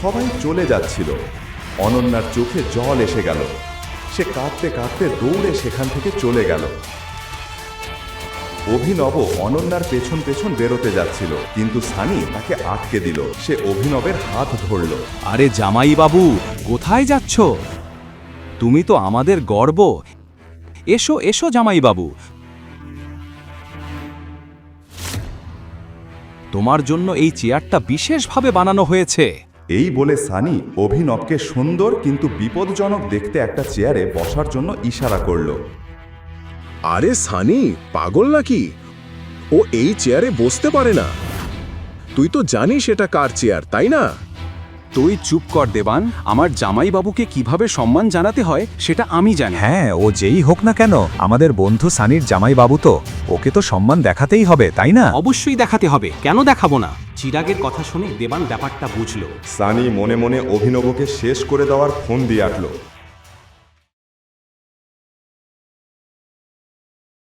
সবাই চলে যাচ্ছিল। অনন্যার চোখে জল এসে গেল। সে কাঁদতে কাঁদতে দৌড়ে সেখান থেকে চলে গেল। অভিনব অনন্যার পেছন পেছন বেরোতে যাচ্ছিল, কিন্তু সানি তাকে আটকে দিল। সে অভিনবের হাত ধরল। আরে জামাই বাবু, কোথায় যাচ্ছ? তুমি তো আমাদের গর্ব। এসো এসো জামাই বাবু, তোমার জন্য এই চেয়ারটা বিশেষভাবে বানানো হয়েছে। এই বলে সানি অভিনবকে সুন্দর কিন্তু বিপজ্জনক দেখতে একটা চেয়ারে বসার জন্য ইশারা করল। আরে সানি, পাগল নাকি? ও এই চেয়ারে বসতে পারে না। তুই তো জানিস এটা কার চেয়ার, তাই না? তুই চুপ কর দেবান। আমার জামাই বাবুকে কিভাবে সম্মান জানাতে হয় সেটা আমি জানি। হ্যাঁ, ও যেই হোক না কেন আমাদের বন্ধু সানির জামাই বাবু, তো ওকে তো সম্মান দেখাতেই হবে, তাই না? অবশ্যই দেখাতে হবে, কেন দেখাবো না? চিরাগের কথা শুনে দেবান ব্যাপারটা বুঝলো। সানি মনে মনে অভিনবকে শেষ করে দেওয়ার ফোন দিয়ে আটল।